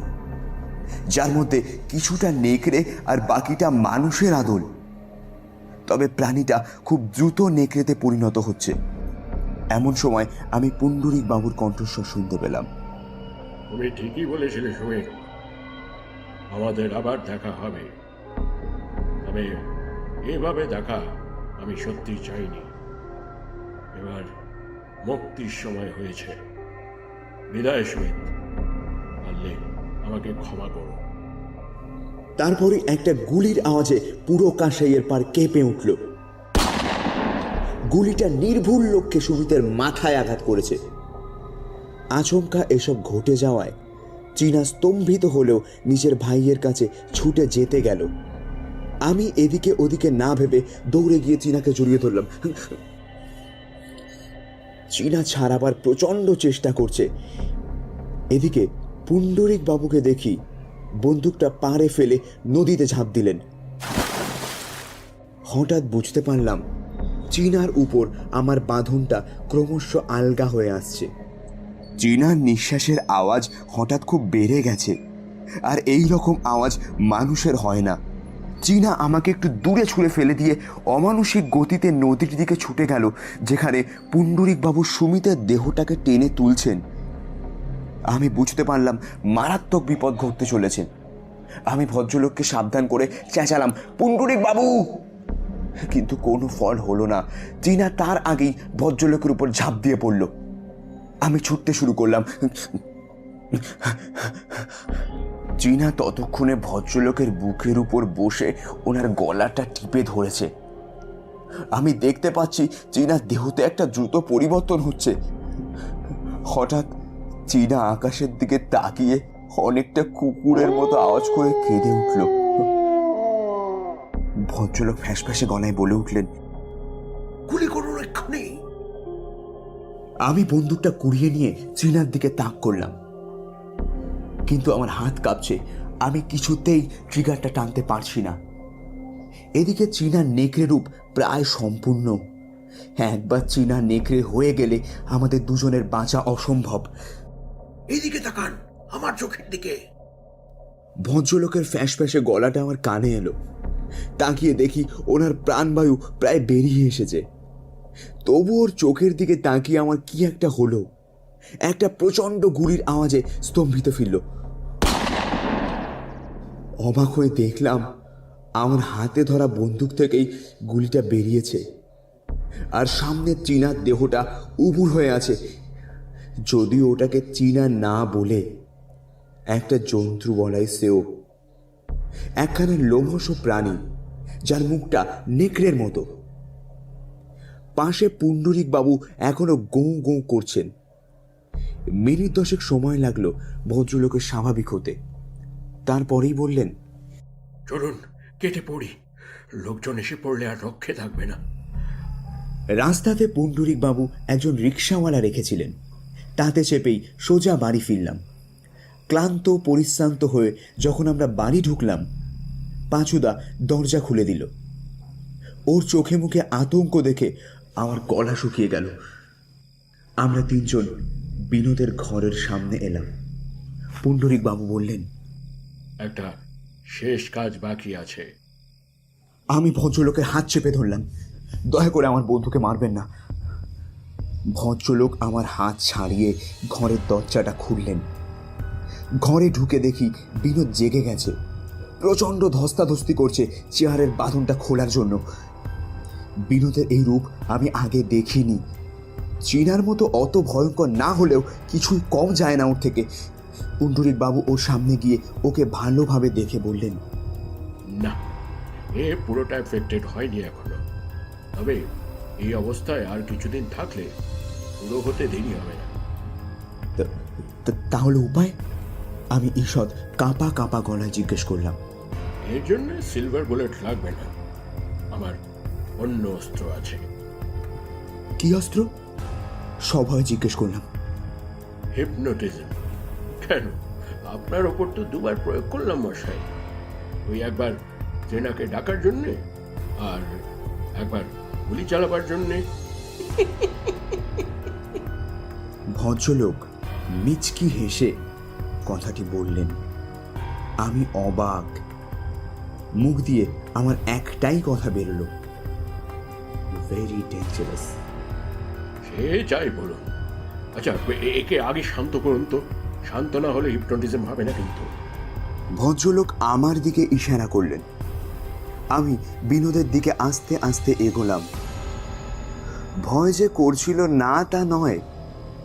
যার মধ্যে কিছুটা নেকড়ে আর বাকিটা মানুষের আদল। তবে প্রাণীটা খুব দ্রুত নেকড়েতে পরিণত হচ্ছে। এমন সময় আমি পুণ্ডরিক বাবুর কণ্ঠস্বর শুনতে পেলাম, তুমি ঠিকই বলেছিলে সুমিত, আমাদের আবার দেখা হবে। তবে এভাবে দেখা আমি সত্যি চাইনি। এবার মুক্তির সময় হয়েছে। বিদায় স্মিথ, পারলে আমাকে ক্ষমা করো। তারপরে একটা গুলির আওয়াজে পুরো কাঁসাইয়ের পাড় কেঁপে উঠল। গুলিটা নির্ভুল লক্ষ্যে সুমিতের মাথায় আঘাত করেছে। আচমকা এসব ঘটে যাওয়ায় চীনা স্তম্ভিত হলেও নিজের ভাইয়ের কাছে ছুটে যেতে গেল। আমি এদিকে ওদিকে না ভেবে দৌড়ে গিয়ে চীনাকে জড়িয়ে ধরলাম। চীনা ছাড়াবার প্রচন্ড চেষ্টা করছে। এদিকে পুণ্ডরিক বাবুকে দেখি বন্দুকটা পাড়ে ফেলে নদীতে ঝাঁপ দিলেন। হঠাৎ বুঝতে পারলাম চীনার উপর আমার বাঁধনটা ক্রমশ আলগা হয়ে আসছে। চীনার নিঃশ্বাসের আওয়াজ হঠাৎ খুব বেড়ে গেছে, আর এই রকম আওয়াজ মানুষের হয় না। চীনা আমাকে একটু দূরে ছুঁড়ে ফেলে দিয়ে অমানুষিক গতিতে নদীর দিকে ছুটে গেল, যেখানে পুণ্ডরিকবাবু সুমিতের দেহটাকে টেনে তুলছেন। আমি বুঝতে পারলাম মারাত্মক বিপদ ঘটতে চলেছে। আমি ভদ্রলোককে সাবধান করে চেঁচালাম, পুণ্ডরিকবাবু! কিন্তু কোনো ফল হলো না। চীনা তার আগেই ভদ্রলোকের উপর ঝাঁপ দিয়ে পড়ল। আমি ছুটতে শুরু করলাম। চীনা ততক্ষণে ভদ্রলোকের বুকের উপর বসে ওনার গলাটা টিপে ধরেছে। আমি দেখতে পাচ্ছি চীনার দেহতে একটা দ্রুত পরিবর্তন হচ্ছে। হঠাৎ চীনা আকাশের দিকে তাকিয়ে অনেকটা কুকুরের মতো আওয়াজ করে কেঁদে উঠল। ভদ্রলোক ফ্যাঁসফ্যাঁসে গলায় বলে উঠলেন, গুলি করুন এক্ষুনি। আমি বন্দুকটা কুড়িয়ে নিয়ে চীনার দিকে তাক করলাম, কিন্তু আমার হাত কাঁপছে। আমি কিছুতেই ট্রিগারটা টানতে পারছি না। এদিকে চীনা নেকড়ে রূপ প্রায় সম্পূর্ণ। একবার চীনা নেকড়ে হয়ে গেলে আমাদের দুজনের বাঁচা অসম্ভব। এইদিকে তাকান, আমার চোখের দিকে। ভদ্রলোকের ফ্যাঁসফ্যাঁসে গলাটা আমার কানে এলো। তাকিয়ে দেখি ওনার প্রাণবায়ু প্রায় বেরিয়ে এসেছে। তবু ওর চোখের দিকে তাকিয়ে আমার কি একটা হলো। একটা প্রচন্ড গুলির আওয়াজে স্তম্ভিত ফিরল। অবাক হয়ে দেখলাম আমার হাতে ধরা বন্দুক থেকেই গুলিটা বেরিয়েছে, আর সামনে চীনার দেহটা উবুর হয়ে আছে। যদিও ওটাকে চীনা না বলে একটা জন্তু বলাই সেও, একখানা লোমশ প্রাণী যার মুখটা নেকড়ের মতো। পাশে পুণ্ডরিক বাবু এখনো গোঁ গোঁ করছেন। মিনিট 10 সময় লাগলো ভদ্রলোকের স্বাভাবিক হতে। তারপরেই বললেন, চলুন কেটে পড়ি, লোকজন এসে পড়লে আর রক্ষে থাকবে না। রাস্তাতে পুণ্ডরিক বাবু একজন রিক্সাওয়ালা রেখেছিলেন, তাতে চেপেই সোজা বাড়ি ফিরলাম। ক্লান্ত পরিশ্রান্ত হয়ে যখন আমরা বাড়ি ঢুকলাম, পাঁচুদা দরজা খুলে দিল। ওর চোখে মুখে আতঙ্ক দেখে আমার গলা শুকিয়ে গেল। আমরা তিনজন বিনোদের ঘরের সামনে এলাম। পুণ্ডরিক বাবু বললেন, একটা শেষ কাজ বাকি আছে। আমি ভদ্রলোকের হাত চেপে ধরলাম, দয়া করে আমার বন্ধুকে মারবেন না। ভদ্রলোক আমার হাত ছাড়িয়ে ঘরের দরজাটা খুললেন। ঘরে ঢুকে দেখি বিনোদ জেগে গেছে, প্রচণ্ড ধস্তাধস্তি করছে চেয়ারের বাঁধনটা খোলার জন্য। বিনোদের এই রূপ আমি আগে দেখিনি। চীনার মতো অত ভয়ঙ্কর না হলেও কিছুই কম যায় না ওর থেকে। পুণ্ডরিক বাবু ওর সামনে গিয়ে ওকে ভালোভাবে দেখে বললেন, না, এ পুরোটা এফেক্টেড হয়নি এখনো, তবে এই অবস্থায় আর কিছুদিন থাকলে পুরো হতে দেরি হবে না। তাহলে উপায়? আমি ঈষৎ কাঁপা কাঁপা গলায় জিজ্ঞেস করলাম। এর জন্য সিলভার বুলেট লাগবে না, আমার অন্য অস্ত্র আছে। কি অস্ত্র? সভয় জিজ্ঞেস করলাম। হিপনোটিজম। কেন, আপনার ওপর তো 2 বার প্রয়োগ করলাম মশাই। ওই একবার জেনাকে ডাকার জন্যে, আর একবার গুলি চালাবার জন্যে। ভদ্রলোক মিচকি হেসে কথাটি বললেন। আমি অবাক। মুখ দিয়ে আমার একটাই কথা বেরোলো, ভেরি ডেঞ্জারাস। সে যাই বলুন। আচ্ছা, একে আগে শান্ত করুন তো, শান্ত না হলে হিপনোটিজম হবে না কিন্তু। ভদ্রলোক আমার দিকে ইশারা করলেন। আমি বিনোদের দিকে আস্তে আস্তে এগোলাম। ভয় যে করছিল না তা নয়,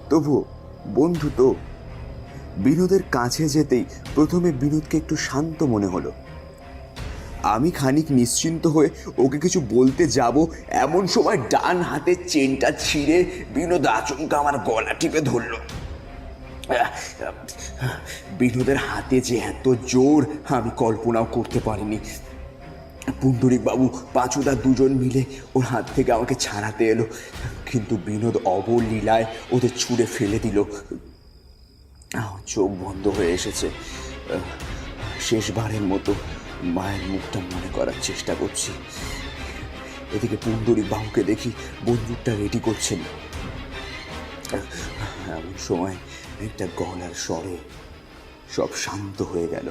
তবু বন্ধু তো বিনোদের কাছে যেতেই প্রথমে বিনোদকে একটু শান্ত মনে হলো। আমি খানিক নিশ্চিন্ত হয়ে ওকে কিছু বলতে যাব, এমন সময় ডান হাতের চেনটা ছিঁড়ে বিনোদ আচমকা আমার গলা টিপে ধরল। বিনোদের হাতে যে এত জোর আমি কল্পনাও করতে পারিনি। পুণ্ডরিক বাবু, পাঁচুদা দুজন মিলে ওর হাত থেকে আমাকে ছাড়াতে এলো, কিন্তু বিনোদ অবলীলায় ওদের ছুঁড়ে ফেলে দিল। চোখ বন্ধ হয়ে এসেছে। শেষবারের মতো মায়ের মুখটা মনে করার চেষ্টা করছি। এদিকে পুণ্ডরিক বাবুকে দেখি বন্দুকটা রেডি করছেন। এমন সময় একটা গলার স্বরে সব শান্ত হয়ে গেল।